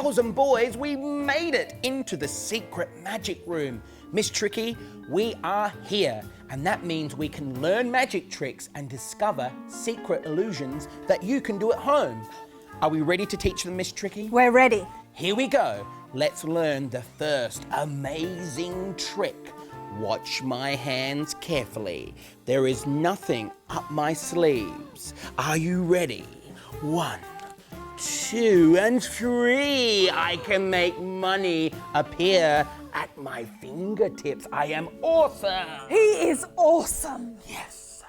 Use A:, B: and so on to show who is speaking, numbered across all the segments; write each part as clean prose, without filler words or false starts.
A: girls and boys, we made it into the secret magic room. Miss Tricky, we are here, and that means we can learn magic tricks and discover secret illusions that you can do at home. Are we ready to teach them, Miss Tricky?
B: We're ready.
A: Here we go. Let's learn the first amazing trick. Watch my hands carefully. There is nothing up my sleeves. Are you ready? 1, 2, and 3. I can make money appear at my fingertips. I am awesome.
B: He is awesome.
A: Yes.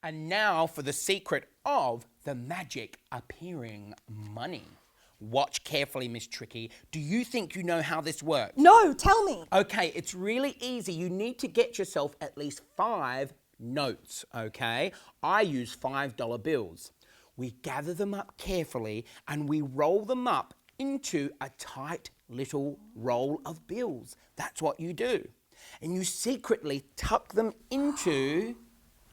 A: And now for the secret of the magic appearing money. Watch carefully, Miss Tricky. Do you think you know how this works?
B: No, tell me.
A: Okay, it's really easy. You need to get yourself at least 5 notes, okay? I use $5 bills. We gather them up carefully and we roll them up into a tight little roll of bills. That's what you do. And you secretly tuck them into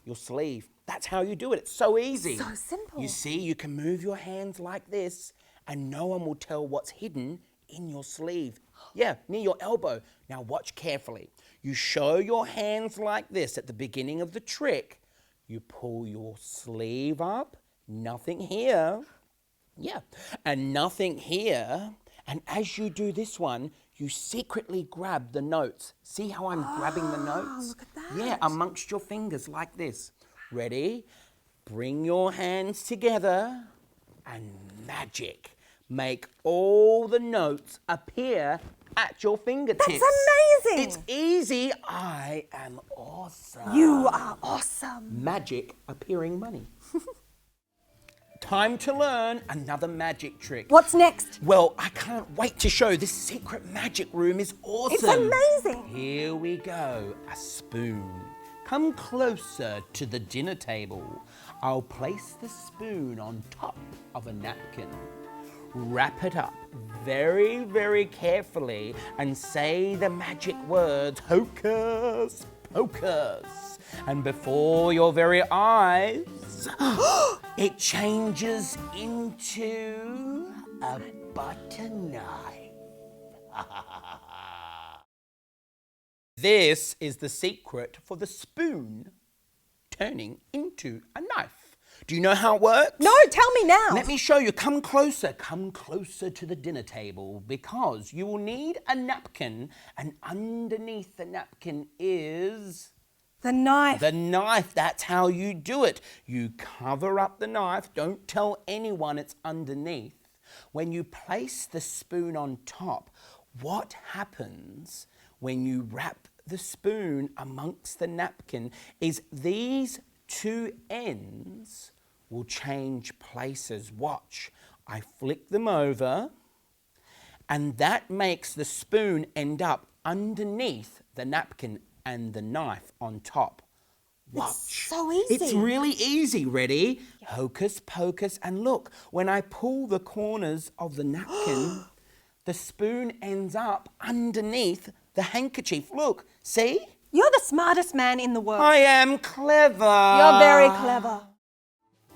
A: your sleeve. That's how you do it. It's so easy.
B: So simple.
A: You see, you can move your hands like this and no one will tell what's hidden in your sleeve. Yeah, near your elbow. Now watch carefully. You show your hands like this at the beginning of the trick. You pull your sleeve up, nothing here. Yeah, and nothing here. And as you do this one, you secretly grab the notes. See how I'm grabbing the notes?
B: Look at that.
A: Yeah, amongst your fingers like this. Ready? Bring your hands together and magic. Make all the notes appear at your fingertips.
B: That's amazing.
A: It's easy. I am awesome.
B: You are awesome.
A: Magic appearing money. Time to learn another magic trick.
B: What's next?
A: Well, I can't wait to show. This secret magic room is awesome.
B: It's amazing.
A: Here we go. A spoon. Come closer to the dinner table. I'll place the spoon on top of a napkin. Wrap it up very, very carefully and say the magic words, hocus pocus. And before your very eyes, it changes into a butter knife. This is the secret for the spoon turning into a knife. Do you know how it works?
B: No, tell me now.
A: Let me show you. Come closer to the dinner table because you will need a napkin, and underneath the napkin is
B: the knife.
A: the knife. That's how you do it. You cover up the knife. Don't tell anyone it's underneath. When you place the spoon on top, what happens when you wrap the spoon amongst the napkin is these 2 ends will change places. Watch. I flick them over and that makes the spoon end up underneath the napkin and the knife on top. Watch.
B: It's so easy.
A: It's really easy. Ready? Hocus pocus. And look, when I pull the corners of the napkin, the spoon ends up underneath the handkerchief. Look, see?
B: You're the smartest man in the world.
A: I am clever.
B: You're very clever.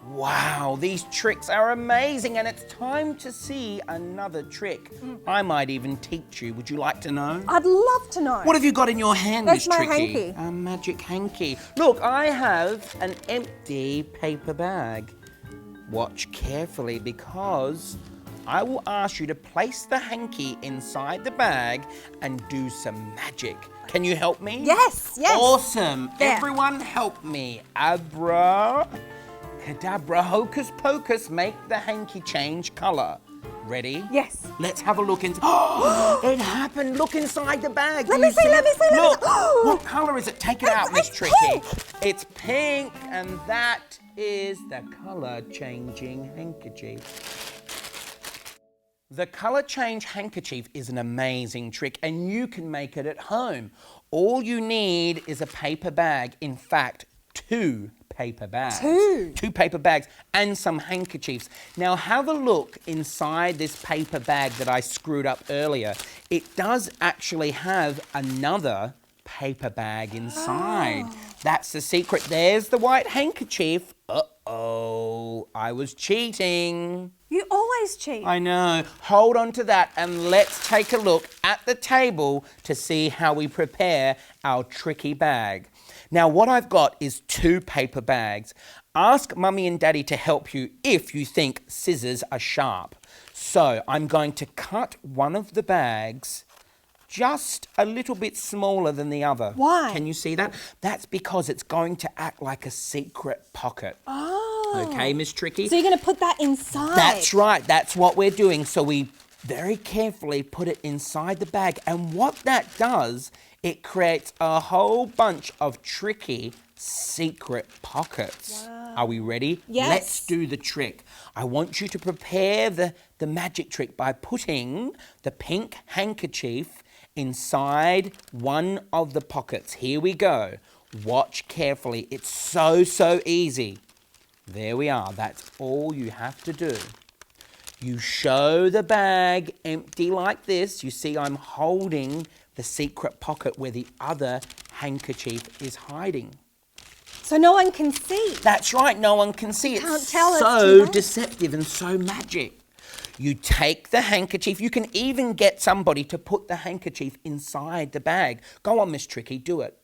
A: Wow, these tricks are amazing, and it's time to see another trick. I might even teach you. Would you like to know?
B: I'd love to know.
A: What have you got in your hand,
B: That's
A: Miss
B: my
A: Tricky?
B: hanky.
A: A magic hanky. Look, I have an empty paper bag. Watch carefully because I will ask you to place the hanky inside the bag and do some magic. Can you help me?
B: Yes, yes.
A: Awesome.
B: There.
A: Everyone help me. Abra, cadabra, hocus pocus, make the hanky change colour. Ready?
B: Yes.
A: Let's have a look inside. Oh, it happened. Look inside the bag.
B: Let
A: Do
B: me
A: you
B: see, let me see, let me
A: Look,
B: see.
A: what colour is it? Take it out, Miss
B: It's
A: Tricky.
B: pink.
A: It's pink, and that is the colour changing handkerchief. The colour change handkerchief is an amazing trick and you can make it at home. All you need is a paper bag. In fact, 2 paper bags.
B: 2?
A: 2 paper bags and some handkerchiefs. Now have a look inside this paper bag that I screwed up earlier. It does actually have another paper bag inside.
B: Oh.
A: That's the secret. There's the white handkerchief. Uh-oh, I was cheating.
B: You always cheat.
A: I know. Hold on to that and let's take a look at the table to see how we prepare our tricky bag. Now, what I've got is 2 paper bags. Ask Mummy and Daddy to help you if you think scissors are sharp. So, I'm going to cut one of the bags just a little bit smaller than the other.
B: Why?
A: Can you see that? That's because it's going to act like a secret pocket.
B: Oh.
A: Okay, Miss Tricky?
B: So you're going to put that inside.
A: That's right. That's what we're doing. So we very carefully put it inside the bag. And what that does, it creates a whole bunch of tricky secret pockets.
B: Wow.
A: Are we ready?
B: Yes.
A: Let's do the trick. I want you to prepare the magic trick by putting the pink handkerchief inside one of the pockets. Here we go. Watch carefully. It's so easy. There we are. That's all you have to do. You show the bag empty like this. You see I'm holding the secret pocket where the other handkerchief is hiding.
B: So no one can see.
A: That's right. No one can see.
B: Can't tell, it's
A: so
B: too late.
A: deceptive and so magic. You take the handkerchief. You can even get somebody to put the handkerchief inside the bag. Go on, Miss Tricky. Do it.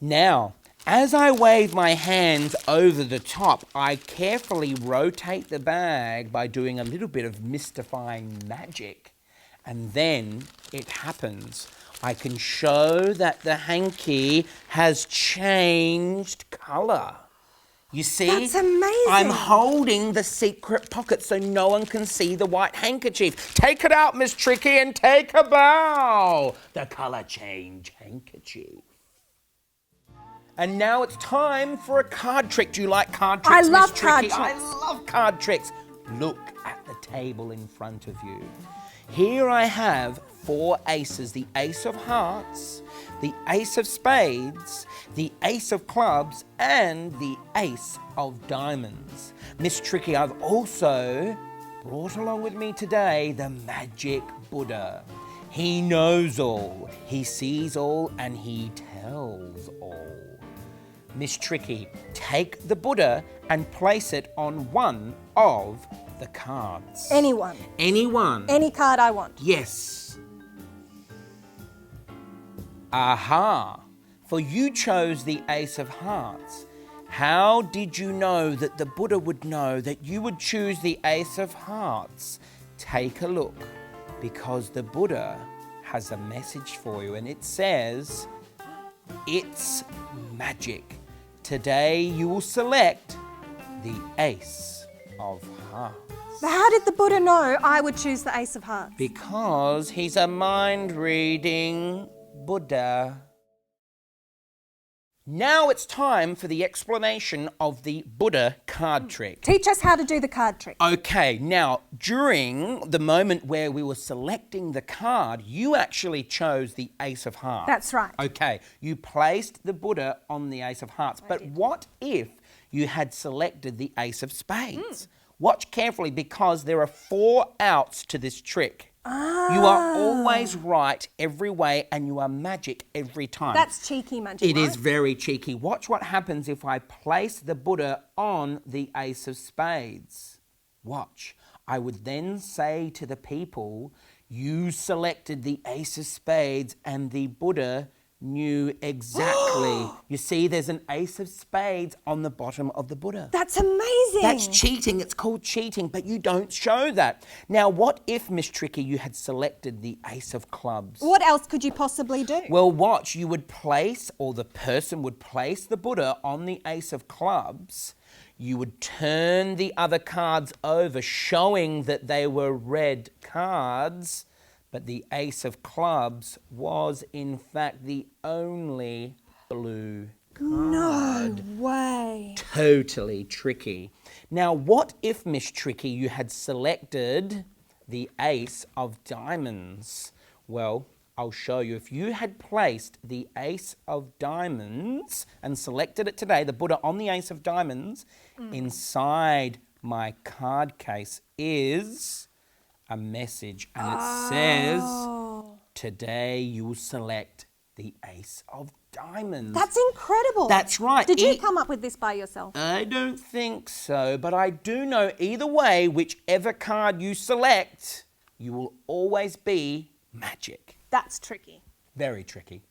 A: Now, as I wave my hands over the top, I carefully rotate the bag by doing a little bit of mystifying magic. And then it happens. I can show that the hanky has changed colour. You see?
B: That's amazing.
A: I'm holding the secret pocket so no one can see the white handkerchief. Take it out, Miss Tricky, and take a bow. The colour change handkerchief. And now it's time for a card trick. Do you like card tricks,
B: I love
A: Miss Tricky?
B: card tricks.
A: I love card tricks. Look at the table in front of you. Here I have 4 aces. The ace of hearts, the ace of spades, the ace of clubs, and the ace of diamonds. Miss Tricky, I've also brought along with me today the magic Buddha. He knows all, he sees all, and he tells all. Miss Tricky, take the Buddha and place it on one of the cards.
B: Anyone.
A: Anyone?
B: Any card I want.
A: Yes. Aha! For you chose the Ace of Hearts. How did you know that the Buddha would know that you would choose the Ace of Hearts? Take a look, because the Buddha has a message for you, and it says, it's magic. Today you will select the Ace of Hearts.
B: But how did the Buddha know I would choose the Ace of Hearts?
A: Because he's a mind-reading Buddha. Now it's time for the explanation of the Buddha card trick.
B: Teach us how to do the card trick.
A: Okay, now during the moment where we were selecting the card, you actually chose the Ace of Hearts.
B: That's right.
A: Okay, you placed the Buddha on the Ace of Hearts. But what if you had selected the Ace of Spades? Watch carefully, because there are 4 outs to this trick. You are always right every way, and you are magic every time.
B: That's cheeky magic,
A: It
B: right?
A: is very cheeky. Watch what happens if I place the Buddha on the Ace of Spades. Watch. I would then say to the people, you selected the Ace of Spades, and the Buddha knew exactly. You see, there's an Ace of Spades on the bottom of the Buddha.
B: That's amazing.
A: That's cheating. It's called cheating, but you don't show that. Now, what if, Miss Tricky, you had selected the Ace of Clubs?
B: What else could you possibly do?
A: Well, watch. You would place, or the person would place the Buddha on the Ace of Clubs. You would turn the other cards over, showing that they were red cards. But the Ace of Clubs was, in fact, the only blue card.
B: No way.
A: Totally tricky. Now, what if, Miss Tricky, you had selected the Ace of Diamonds? Well, I'll show you. If you had placed the Ace of Diamonds and selected it today, the Buddha on the Ace of Diamonds, inside my card case is a message, and it says, today you will select the ace of diamonds.
B: That's incredible.
A: That's right.
B: Did you come up with this by yourself?
A: I don't think so, but I do know either way, whichever card you select, you will always be magic.
B: That's tricky.
A: Very tricky.